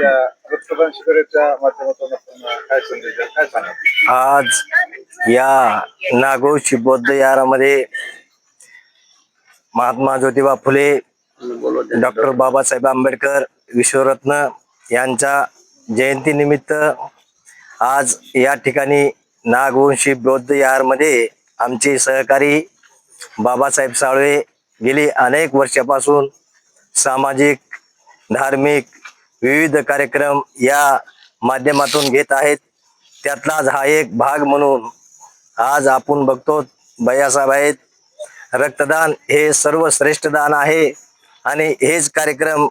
या रक्तदान शिबिराच्या माध्यमातून काय संदेश काय सांगा? आज या नागोशी बौद्ध विहारामध्ये महात्मा ज्योतिबा फुले, डॉक्टर बाबासाहेब आंबेडकर, विश्वरत्न यांच्या जयंतीनिमित्त आज या ठिकाणी नागवंशी बौद्ध विहारमध्ये आमचे सहकारी बाबासाहेब साळवे गेली अनेक वर्षापासून सामाजिक, धार्मिक विविध कार्यक्रम या माध्यमातून घेत आहेत. त्यातलाच हा एक भाग म्हणून आज आपण बघतो भैयासाहेब आहेत. रक्तदान हे सर्वश्रेष्ठ दान आहे आणि हेच कार्यक्रम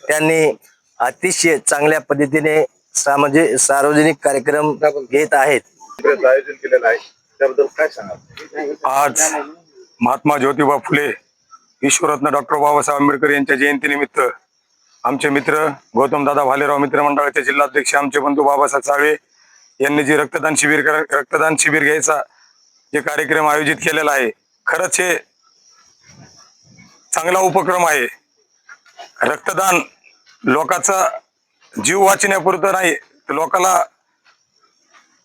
त्यांनी अतिशय चांगल्या पद्धतीने सार्वजनिक कार्यक्रम घेत आहेत. आयोजन केलेलं आहे त्याबद्दल काय सांगाल? आज महात्मा ज्योतिबा फुले, विश्वरत्न डॉक्टर बाबासाहेब आंबेडकर यांच्या जयंतीनिमित्त आमचे मित्र गौतम दादा भालेराव मित्रमंडळाचे जिल्हाध्यक्ष आमचे बंधू बाबासाहेब साळवे यांनी जे रक्तदान शिबिर घ्यायचा जे कार्यक्रम आयोजित केलेला आहे, खरंच हे चांगला उपक्रम आहे. रक्तदान लोकांचा जीव वाचण्यापुरतं नाही, तर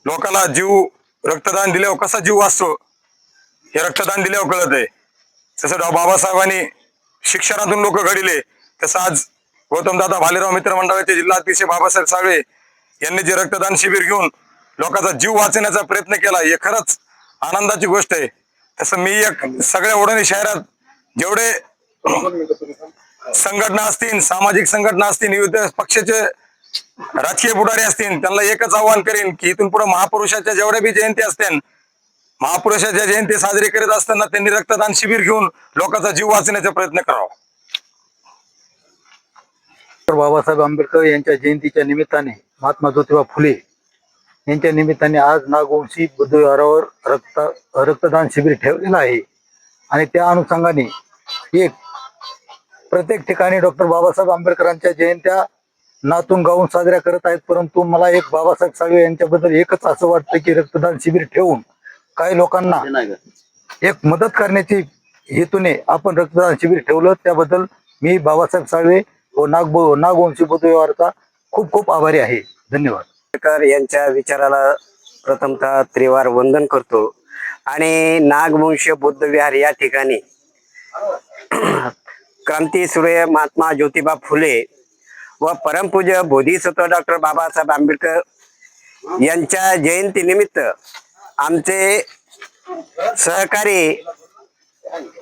लोकाला जीव रक्तदान दिल्यावर कसा जीव वाचतो हे रक्तदान दिल्यावर कळत आहे. तसं बाबासाहेबांनी शिक्षणातून लोक घडिले, तसं आज गौतमदादा भालेराव मित्रमंडळाचे जिल्हाध्यक्ष बाबासाहेब साळवे यांनी जे रक्तदान शिबिर घेऊन लोकांचा जीव वाचवण्याचा प्रयत्न केला, हे खरंच आनंदाची गोष्ट आहे. तसं मी एक सगळ्या ओढणी शहरात जेवढे संघटना असतील, सामाजिक संघटना असतील, विविध पक्षाचे राजकीय पुढारी असतील, त्यांना एकच आवाहन करेन की इथून पुढे महापुरुषाच्या जेवढ्या बी जयंती असतील, महापुरुषाच्या जयंती साजरी करीत असताना त्यांनी रक्तदान शिबिर घेऊन लोकांचा जीव वाचवण्याचा प्रयत्न करावा. बाबासाहेब आंबेडकर यांच्या जयंतीच्या निमित्ताने, महात्मा ज्योतिबा फुले यांच्या निमित्ताने आज नागवंशी बुद्ध विहारावर रक्तदान शिबिर ठेवलेलं आहे. आणि त्या अनुषंगाने एक प्रत्येक ठिकाणी डॉक्टर बाबासाहेब आंबेडकरांच्या जयंत्या नातून गाऊन साजऱ्या करत आहेत. परंतु मला एक बाबासाहेब साळवे यांच्याबद्दल एकच असं वाटतं की रक्तदान शिबिर ठेवून काही लोकांना एक मदत करण्याची हेतूने आपण रक्तदान शिबिर ठेवलं. त्याबद्दल मी बाबासाहेब साळवे व नागवंशी बुद्ध विहाराचा खूप खूप आभारी आहे. धन्यवाद. आंबेडकर यांच्या विचाराला प्रथमतः त्रिवार वंदन करतो आणि नागवंशी बौद्ध विहार या ठिकाणी क्रांतीसूर्य महात्मा ज्योतिबा फुले व परमपूज्य बोधिसत्व डॉक्टर बाबासाहेब आंबेडकर यांच्या जयंतीनिमित्त आमचे सहकारी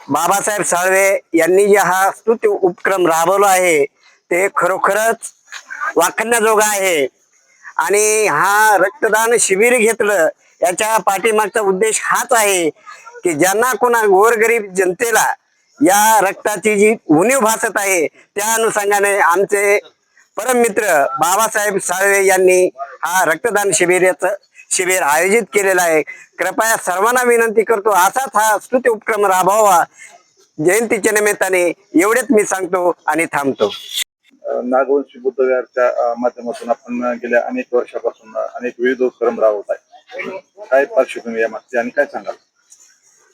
बाबासाहेब साळवे यांनी जे हा स्तुत्य उपक्रम राबवला आहे ते खरोखरच वाखाणण्याजोगा आहे. आणि हा रक्तदान शिबिर घेतलं याच्या पाठीमागचा उद्देश हाच आहे की ज्यांना कोणा गोरगरीब जनतेला या रक्ताची जी उणीव भासत आहे त्या अनुषंगाने आमचे परममित्र बाबासाहेब साळवे यांनी हा रक्तदान शिबिर आयोजित केलेला आहे. कृपया सर्वांना विनंती करतो असाच हा स्तुत्य उपक्रम राबवावा जयंतीच्या निमित्ताने. एवढेच मी सांगतो आणि थांबतो. नागवंशी बुद्ध विहारच्या माध्यमातून आपण गेल्या अनेक वर्षापासून अनेक विविध उपक्रम राबवत आहे. काय पार्श्वभूमी या मागची आणि काय सांगाल?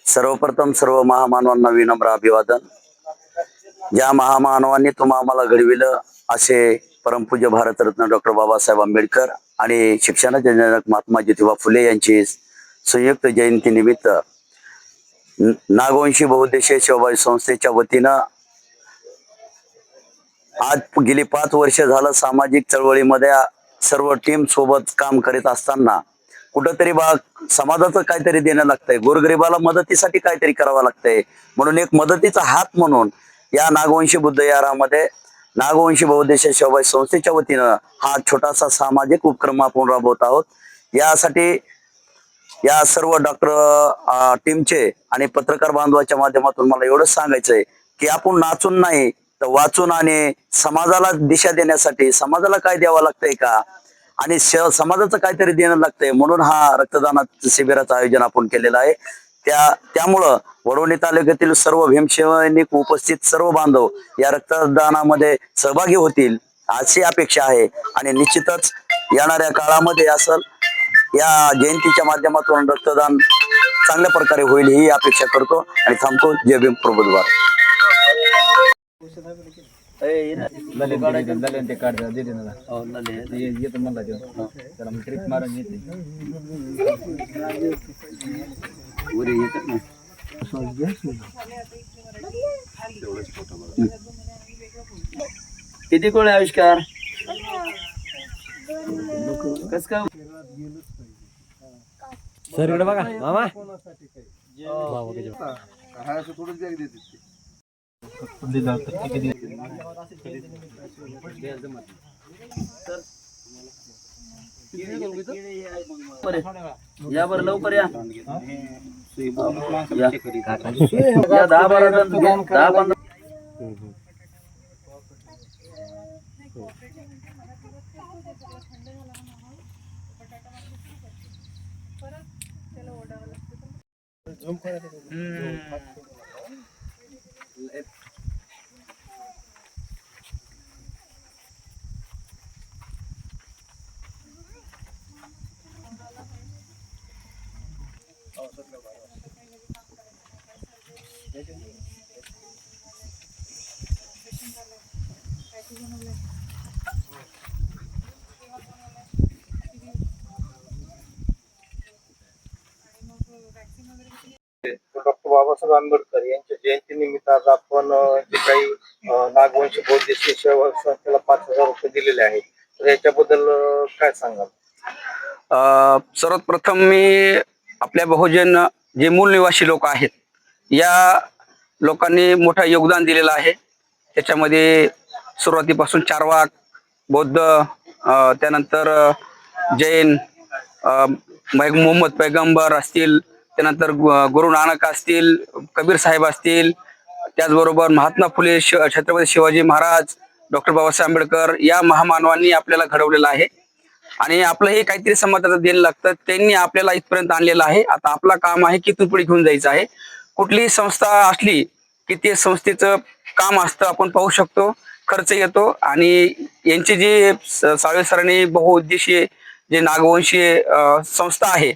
सर्वप्रथम सर्व महामानवांना विनम्र अभिवादन. ज्या महामानवांनी तुम्हा आम्हाला घडविलं असे परमपूज्य भारतरत्न डॉक्टर बाबासाहेब आंबेडकर आणि शिक्षणाचे जनक महात्मा ज्योतिबा फुले यांची संयुक्त जयंतीनिमित्त नागवंशी बहुउद्देशीय सेवाभावी संस्थेच्या वतीनं आज गेली 5 वर्ष झालं सामाजिक चळवळीमध्ये सर्व टीम सोबत काम करीत असताना कुठंतरी समाजाचं काहीतरी देणं लागतंय, गोरगरिबाला मदतीसाठी काहीतरी करावं लागतंय, म्हणून एक मदतीचा हात म्हणून या नागवंशी बुद्ध विहारामध्ये नागवंशी बहुउद्देशीय सेवाभावी संस्थेच्या वतीनं हा छोटासा सामाजिक उपक्रम आपण राबवत आहोत. यासाठी या सर्व डॉक्टर टीमचे आणि पत्रकार बांधवाच्या माध्यमातून मला एवढंच सांगायचंय की आपण नाचून नाही तर वाचून आणि समाजाला दिशा देण्यासाठी समाजाला काय द्यावं लागतंय का आणि समाजाचं काहीतरी देणं लागतंय म्हणून हा रक्तदान शिबिराचं आयोजन आपण केलेलं आहे. त्यामुळं वडवणी तालुक्यातील सर्व भीमसैनिक उपस्थित सर्व बांधव या रक्तदानामध्ये सहभागी होतील अशी अपेक्षा आहे आणि निश्चितच येणाऱ्या काळामध्ये असं या जयंतीच्या माध्यमातून रक्तदान चांगल्या प्रकारे होईल ही अपेक्षा करतो आणि थांबतो. जय भीम प्रबोधवार. किती कोण आविष्कार कस का सर बघा मामा या बरं लवकर या 10-12 जण 10-15 डॉक्टर बाबासाहेब आंबेडकर यांच्या जयंतीनिमित्त आज आपण जे काही नागवंशी बहुउद्देशीय सेवा संस्थेला 5,000 रुपये दिलेले आहेत तर याच्याबद्दल काय सांगाल? सर्वात प्रथम मी आपल्या बहुजन जे मूल निवासी लोक आहेत या लोकांनी मोठं योगदान दिलेलं आहे. त्याच्यामध्ये सुरुवातीपासून चारवाक बौद्ध त्यानंतर जैन मोहम्मद पैगंबर असतील, त्यानंतर गुरु नानक असतील, कबीर साहेब असतील, त्याचबरोबर महात्मा फुले, छत्रपती शिवाजी महाराज, डॉक्टर बाबासाहेब आंबेडकर या महामानवांनी आपल्याला घडवलेलं आहे आणि आपलं हे काहीतरी समाजाचं देणं लागतं. त्यांनी आपल्याला इथपर्यंत आणलेलं आहे. आता आपलं काम आहे की पुढे घेऊन जायचं आहे. कुठलीही संस्था असली की ते संस्थेचं काम असतं, आपण पाहू शकतो, खर्च येतो आणि यांची जी साळवे सरांनी बहुउद्देशीय जे नागवंशीय संस्था आहे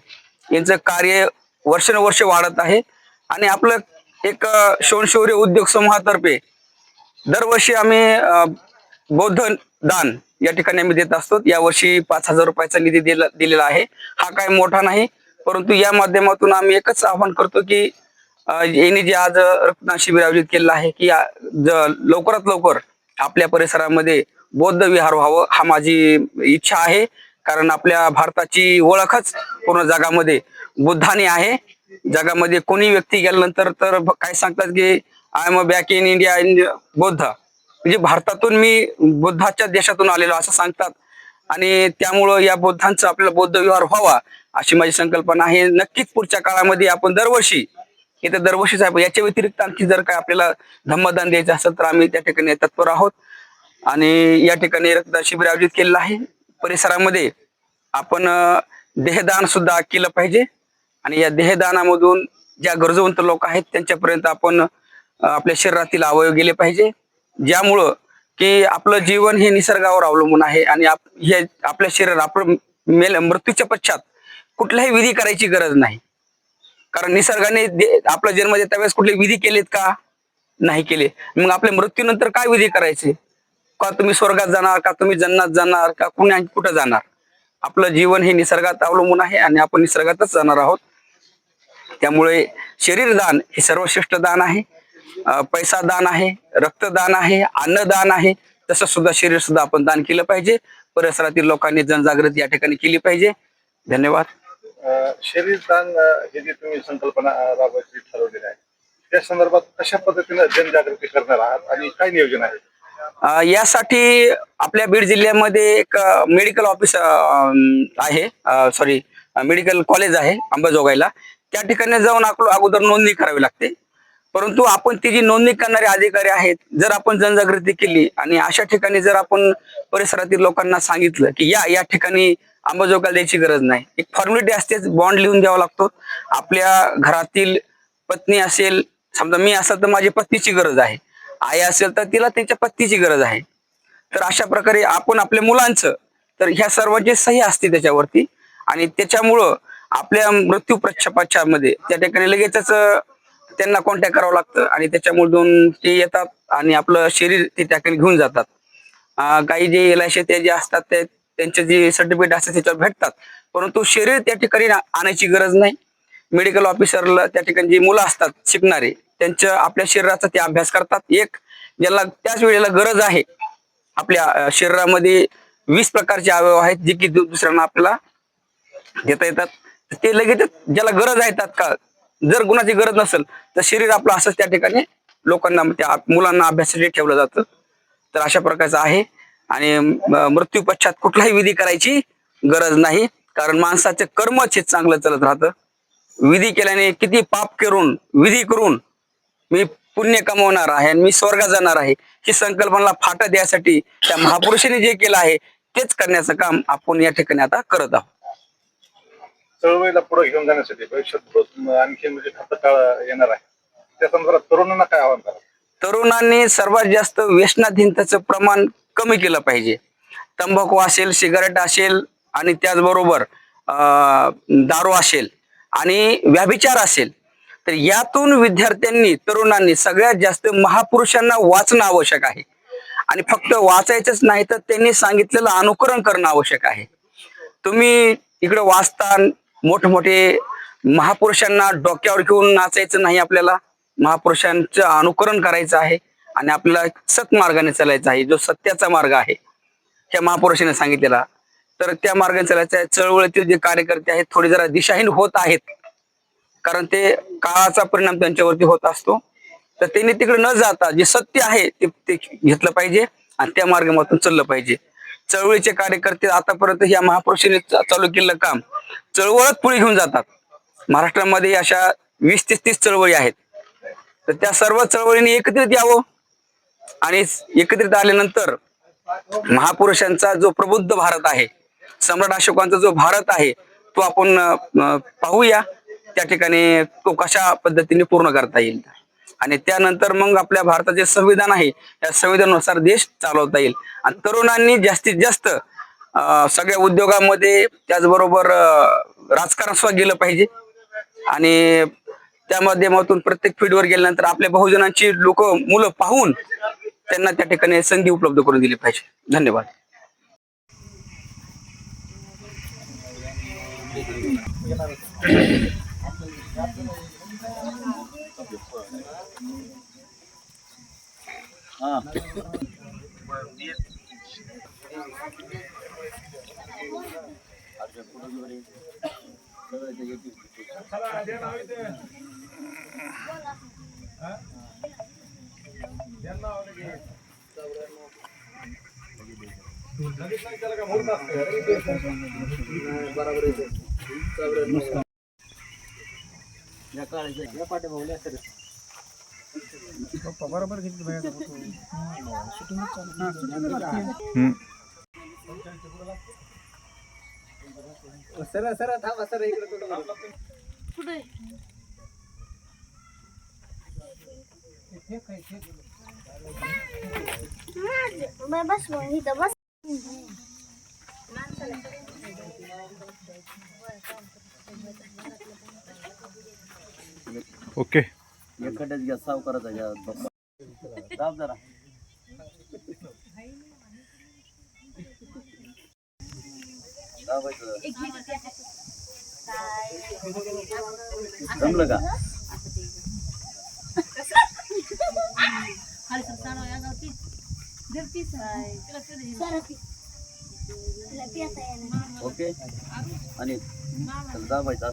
यांचं कार्य वर्षानुवर्ष वाढत आहे आणि आपलं एक शोणशौर्य उद्योग समूहातर्फे दरवर्षी आम्ही बौद्ध दान या ठिकाणी आम्ही देत असतो. यावर्षी 5,000 रुपयाचा निधी दिलेला आहे. हा काय मोठा नाही, परंतु या माध्यमातून आम्ही एकच आवाहन करतो की यांनी जे आज रक्तदान शिबिर आयोजित केलेलं आहे की लवकरात लवकर आपल्या परिसरामध्ये बौद्ध विहार व्हावं हा माझी इच्छा आहे. कारण आपल्या भारताची ओळखच पूर्ण जगामध्ये बुद्धाने आहे. जगामध्ये कोणी व्यक्ती गेल्यानंतर तर काय सांगतात की I am back in India in बौद्ध, म्हणजे भारतातून मी बुद्धाच्या देशातून आलेलो असं सांगतात आणि त्यामुळं या बुद्धांचा आपल्याला बौद्ध विहार व्हावा अशी माझी संकल्पना आहे. नक्कीच पुढच्या काळामध्ये आपण दरवर्षी इथे दरवर्षीच आहे, याच्या व्यतिरिक्त आणखी जर काय आपल्याला धम्मदान द्यायचं असेल तर आम्ही त्या ठिकाणी तत्पर आहोत आणि या ठिकाणी रक्तदान शिबिर आयोजित केलेलं आहे. परिसरामध्ये आपण देहदान सुद्धा केलं पाहिजे आणि या देहदानामधून ज्या गरजवंत लोक आहेत त्यांच्यापर्यंत आपण आपल्या शरीरातील अवयव गेले पाहिजे, ज्यामुळं की आपलं जीवन हे निसर्गावर अवलंबून आहे आणि हे आपल्या शरीर आपण मृत्यूच्या पश्चात कुठल्याही विधी करायची गरज नाही. कारण निसर्गाने आपला जन्म देता वेळेस कुठले विधी केलेत का? नाही केले. मग आपल्या मृत्यूनंतर काय विधी करायचे? का तुम्ही स्वर्गात जाणार, का तुम्ही जन्नात जाणार, का कुठं जाणार? आपलं जीवन हे निसर्गात अवलंबून आहे आणि आपण निसर्गातच जाणार आहोत. त्यामुळे शरीरदान हे सर्वश्रेष्ठ दान आहे. पैसा दान आहे, रक्तदान आहे, अन्नदान आहे. तसं सुद्धा शरीर सुद्धा आपण दान केलं पाहिजे. परिसरातील लोकांनी जनजागृती या ठिकाणी केली पाहिजे. धन्यवाद. शरीर दान हे जी तुम्ही संकल्पना राबवायची ठरवलेली आहे त्या संदर्भात कशा पद्धतीने जनजागृती करणार आहात आणि काय नियोजन आहे? यासाठी आपल्या बीड जिल्ह्यामध्ये एक मेडिकल ऑफिस आहे, सॉरी मेडिकल कॉलेज आहे अंबाजोगाईला. त्या ठिकाणी जाऊन अगोदर नोंदणी करावी लागते. परंतु आपण ती जी नोंदणी करणारे अधिकारी आहेत, जर आपण जनजागृती केली आणि अशा ठिकाणी जर आपण परिसरातील लोकांना सांगितलं की या ठिकाणी अंबाजोगाईला द्यायची गरज नाही, एक फॉर्मॅलिटी असते, बॉन्ड लिहून द्यावा लागतो. आपल्या घरातील पत्नी असेल, समजा मी असेल तर माझी पत्नीची गरज आहे, आई असेल तर तिला त्यांच्या पत्नीची गरज आहे. तर अशा प्रकारे आपण आपल्या मुलांचं, तर ह्या सर्वांची सही असते त्याच्यावरती आणि त्याच्यामुळं आपल्या मृत्यू प्रच्छापाच्यामध्ये त्या ठिकाणी लगेचच त्यांना कॉन्टॅक्ट करावं लागतं आणि त्याच्यामधून ते येतात आणि आपलं शरीर ते त्या ठिकाणी घेऊन जातात. काही जे LIC ते जे असतात ते त्यांचे जे सर्टिफिकेट असतात त्याच्यावर भेटतात, परंतु शरीर त्या ठिकाणी आणायची गरज नाही. मेडिकल ऑफिसरला त्या ठिकाणी जी मुलं असतात शिकणारे, त्यांच्या आपल्या शरीराचा ते अभ्यास करतात. एक ज्याला त्याच वेळेला गरज आहे, आपल्या शरीरामध्ये 20 प्रकारचे अवयव आहेत जे की दुसऱ्यांना आपल्याला घेता येतात. ते लगेच ज्याला गरज आहे तात्काळ, जर गुणाची गरज नसेल तर शरीर आपलं असंच त्या ठिकाणी लोकांना, त्या मुलांना अभ्यासासाठी ठेवलं जातं. तर अशा प्रकारचं आहे आणि मृत्यू पश्चात कुठलाही विधी करायची गरज नाही, कारण माणसाचे कर्मच हे चांगलं चालत राहतं. विधी केल्याने किती पाप करून, विधी करून मी पुण्य कमवणार आहे आणि मी स्वर्गात जाणार आहे, ही संकल्पनेला फाटा द्यासाठी त्या महापुरुषांनी जे केलं आहे तेच करण्याचं काम आपण या ठिकाणी आता करत आहोत. चळवळीला पुढे घेऊन जाण्यासाठी भविष्यात आणखी म्हणजे काळ येणार आहे, त्या संदर्भात तरुणांना काय आव्हान करा? तरुणांनी सर्वात जास्त व्यसनाधीनतेचं प्रमाण कमी केलं पाहिजे. तंबाखू असेल, सिगारेट असेल आणि त्याचबरोबर दारू असेल आणि व्यभिचार असेल, तर यातून विद्यार्थ्यांनी, तरुणांनी सगळ्यात जास्त महापुरुषांना वाचणं आवश्यक आहे. आणि फक्त वाचायचंच नाही तर त्यांनी सांगितलेलं अनुकरण करणं आवश्यक आहे. तुम्ही इकडे वाचता, मोठमोठे महापुरुषांना डोक्यावर घेऊन नाचायचं नाही, आपल्याला महापुरुषांचं अनुकरण करायचं आहे आणि आपल्याला सत्मार्गाने चालायचं आहे, जो सत्याचा मार्ग आहे त्या महापुरुषाने सांगितलेला. तर त्या मार्गाने चालायचं आहे. चळवळीतील जे कार्यकर्ते आहेत थोडे जरा दिशाहीन होत आहेत, कारण ते काळाचा परिणाम त्यांच्यावरती होत असतो. तर त्यांनी तिकडे न जाता जे सत्य आहे ते घेतलं पाहिजे आणि त्या मार्गातून चाललं पाहिजे. चळवळीचे कार्यकर्ते आतापर्यंत या महापुरुषांनी चालू केलेलं काम चळवळत पुढे घेऊन जातात. महाराष्ट्रामध्ये अशा 20 ते 30 चळवळी आहेत, तर त्या सर्व चळवळींनी एकत्रित यावं आणि एकत्रित आल्यानंतर महापुरुषांचा जो प्रबुद्ध भारत आहे, सम्राट अशोकांचा जो भारत आहे, तो आपण पाहूया. त्या ठिकाणी तो कशा पद्धतीने पूर्ण करता येईल आणि त्यानंतर मग आपल्या भारताचे संविधान आहे, त्या संविधानानुसार देश चालवता येईल. आणि तरुणांनी जास्तीत जास्त सगळ्या उद्योगामध्ये, त्याचबरोबर राजकारण सुद्धा गेलं पाहिजे आणि त्या माध्यमातून प्रत्येक फील्डवर गेल्यानंतर आपल्या बहुजनांची मुलं पाहून त्यांना त्या ठिकाणी संधी उपलब्ध करून दिली पाहिजे. धन्यवाद. बस मग इथं बस. ओके. एखाद्याच घ्या, सावकाराचा घ्या, दाब जरा. दाबायचं. जमलं का? ओके आणि चल दाबायचं.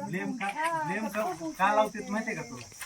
ब्लेम का लावते माहितीये का तुला?